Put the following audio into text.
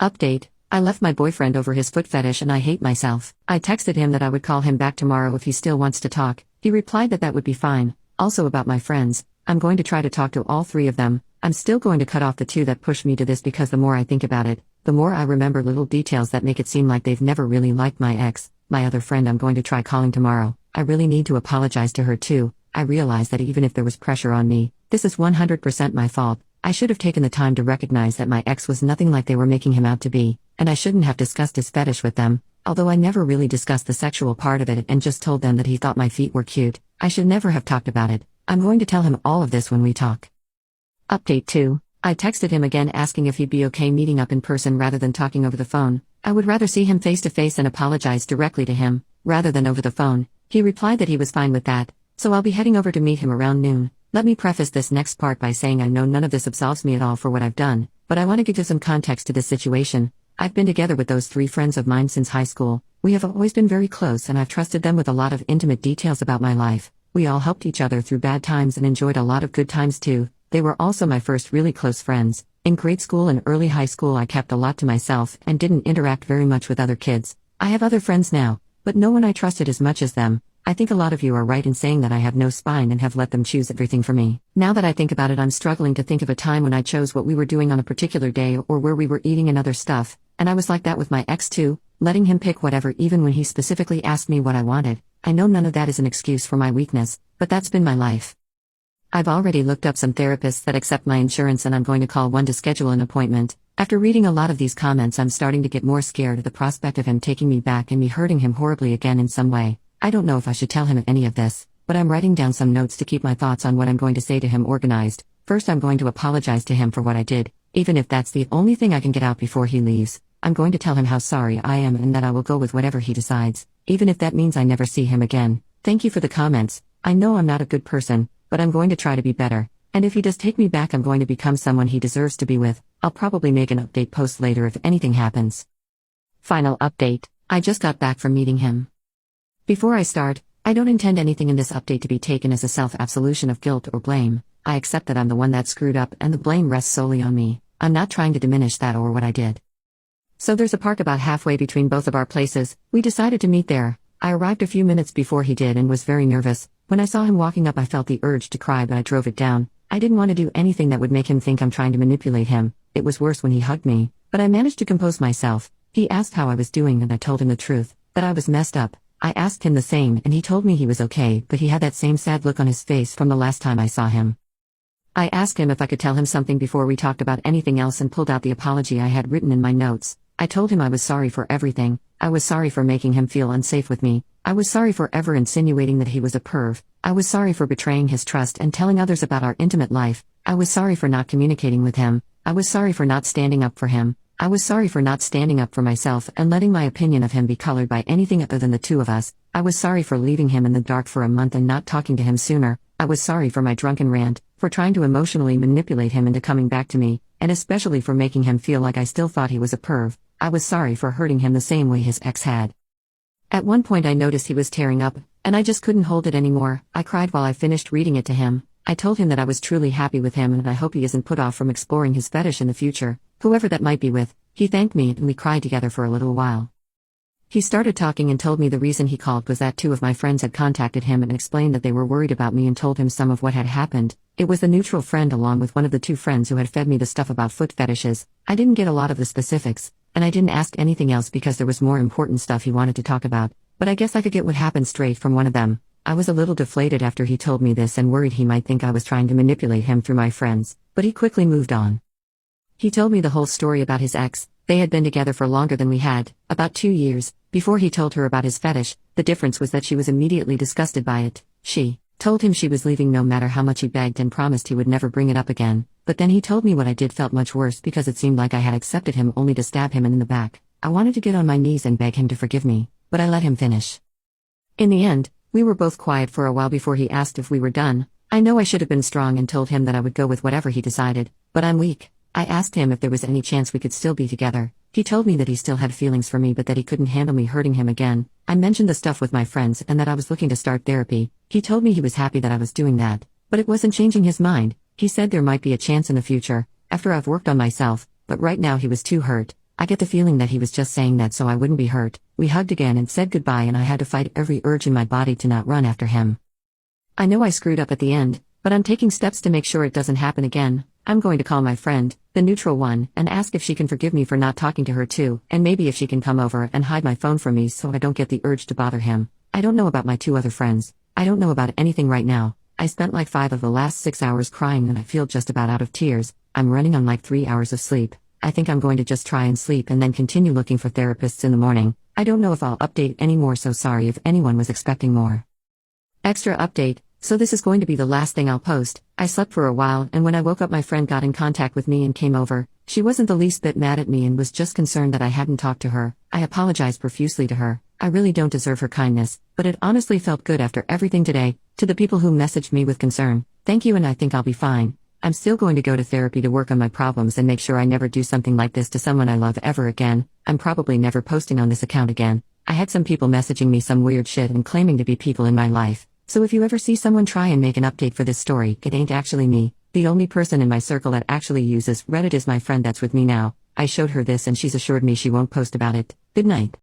Update: I left my boyfriend over his foot fetish and I hate myself. I texted him that I would call him back tomorrow if he still wants to talk. He replied that that would be fine. Also about my friends, I'm going to try to talk to all three of them. I'm still going to cut off the two that pushed me to this because the more I think about it, the more I remember little details that make it seem like they've never really liked my ex. My other friend I'm going to try calling tomorrow. I really need to apologize to her too. I realize that even if there was pressure on me, this is 100% my fault. I should have taken the time to recognize that my ex was nothing like they were making him out to be, and I shouldn't have discussed his fetish with them, although I never really discussed the sexual part of it and just told them that he thought my feet were cute. I should never have talked about it. I'm going to tell him all of this when we talk. Update 2. I texted him again asking if he'd be okay meeting up in person rather than talking over the phone. I would rather see him face to face and apologize directly to him, rather than over the phone. He replied that he was fine with that, so I'll be heading over to meet him around noon. Let me preface this next part by saying I know none of this absolves me at all for what I've done, but I want to give you some context to this situation. I've been together with those three friends of mine since high school. We have always been very close and I've trusted them with a lot of intimate details about my life. We all helped each other through bad times and enjoyed a lot of good times too. They were also my first really close friends. In grade school and early high school I kept a lot to myself and didn't interact very much with other kids. I have other friends now, but no one I trusted as much as them. I think a lot of you are right in saying that I have no spine and have let them choose everything for me. Now that I think about it, I'm struggling to think of a time when I chose what we were doing on a particular day or where we were eating and other stuff, and I was like that with my ex too, letting him pick whatever even when he specifically asked me what I wanted. I know none of that is an excuse for my weakness, but that's been my life. I've already looked up some therapists that accept my insurance and I'm going to call one to schedule an appointment. After reading a lot of these comments, I'm starting to get more scared at the prospect of him taking me back and me hurting him horribly again in some way. I don't know if I should tell him any of this, but I'm writing down some notes to keep my thoughts on what I'm going to say to him organized. First, I'm going to apologize to him for what I did, even if that's the only thing I can get out before he leaves. I'm going to tell him how sorry I am and that I will go with whatever he decides, even if that means I never see him again. Thank you for the comments. I know I'm not a good person, but I'm going to try to be better. And if he does take me back, I'm going to become someone he deserves to be with. I'll probably make an update post later if anything happens. Final update. I just got back from meeting him. Before I start, I don't intend anything in this update to be taken as a self-absolution of guilt or blame. I accept that I'm the one that screwed up and the blame rests solely on me. I'm not trying to diminish that or what I did. So there's a park about halfway between both of our places. We decided to meet there. I arrived a few minutes before he did and was very nervous. When I saw him walking up, I felt the urge to cry, but I drove it down. I didn't want to do anything that would make him think I'm trying to manipulate him. It was worse when he hugged me, but I managed to compose myself. He asked how I was doing and I told him the truth, that I was messed up. I asked him the same and he told me he was okay, but he had that same sad look on his face from the last time I saw him. I asked him if I could tell him something before we talked about anything else and pulled out the apology I had written in my notes. I told him I was sorry for everything. I was sorry for making him feel unsafe with me. I was sorry for ever insinuating that he was a perv. I was sorry for betraying his trust and telling others about our intimate life. I was sorry for not communicating with him. I was sorry for not standing up for him. I was sorry for not standing up for myself and letting my opinion of him be colored by anything other than the two of us. I was sorry for leaving him in the dark for a month and not talking to him sooner. I was sorry for my drunken rant, for trying to emotionally manipulate him into coming back to me, and especially for making him feel like I still thought he was a perv. I was sorry for hurting him the same way his ex had. At one point I noticed he was tearing up, and I just couldn't hold it anymore. I cried while I finished reading it to him. I told him that I was truly happy with him and I hope he isn't put off from exploring his fetish in the future, whoever that might be with. He thanked me and we cried together for a little while. He started talking and told me the reason he called was that two of my friends had contacted him and explained that they were worried about me and told him some of what had happened. It was the neutral friend along with one of the two friends who had fed me the stuff about foot fetishes. I didn't get a lot of the specifics, and I didn't ask anything else because there was more important stuff he wanted to talk about, but I guess I could get what happened straight from one of them. I was a little deflated after he told me this and worried he might think I was trying to manipulate him through my friends, but he quickly moved on. He told me the whole story about his ex. They had been together for longer than we had, about 2 years, before he told her about his fetish. The difference was that she was immediately disgusted by it. She told him she was leaving no matter how much he begged and promised he would never bring it up again, but then he told me what I did felt much worse because it seemed like I had accepted him only to stab him in the back. I wanted to get on my knees and beg him to forgive me, but I let him finish. In the end, we were both quiet for a while before he asked if we were done. I know I should have been strong and told him that I would go with whatever he decided, but I'm weak. I asked him if there was any chance we could still be together. He told me that he still had feelings for me but that he couldn't handle me hurting him again. I mentioned the stuff with my friends and that I was looking to start therapy. He told me he was happy that I was doing that, but it wasn't changing his mind. He said there might be a chance in the future, after I've worked on myself, but right now he was too hurt. I get the feeling that he was just saying that so I wouldn't be hurt. We hugged again and said goodbye, and I had to fight every urge in my body to not run after him. I know I screwed up at the end, but I'm taking steps to make sure it doesn't happen again. I'm going to call my friend, the neutral one, and ask if she can forgive me for not talking to her too, and maybe if she can come over and hide my phone from me so I don't get the urge to bother him. I don't know about my 2 other friends. I don't know about anything right now. I spent like 5 of the last 6 hours crying and I feel just about out of tears. I'm running on like 3 hours of sleep. I think I'm going to just try and sleep and then continue looking for therapists in the morning. I don't know if I'll update anymore, so sorry if anyone was expecting more. Extra update. So this is going to be the last thing I'll post. I slept for a while, and when I woke up my friend got in contact with me and came over. She wasn't the least bit mad at me and was just concerned that I hadn't talked to her. I apologized profusely to her. I really don't deserve her kindness, but it honestly felt good after everything today. To the people who messaged me with concern, thank you, and I think I'll be fine. I'm still going to go to therapy to work on my problems and make sure I never do something like this to someone I love ever again. I'm probably never posting on this account again. I had some people messaging me some weird shit and claiming to be people in my life. So if you ever see someone try and make an update for this story, it ain't actually me. The only person in my circle that actually uses Reddit is my friend that's with me now. I showed her this and she's assured me she won't post about it. Good night.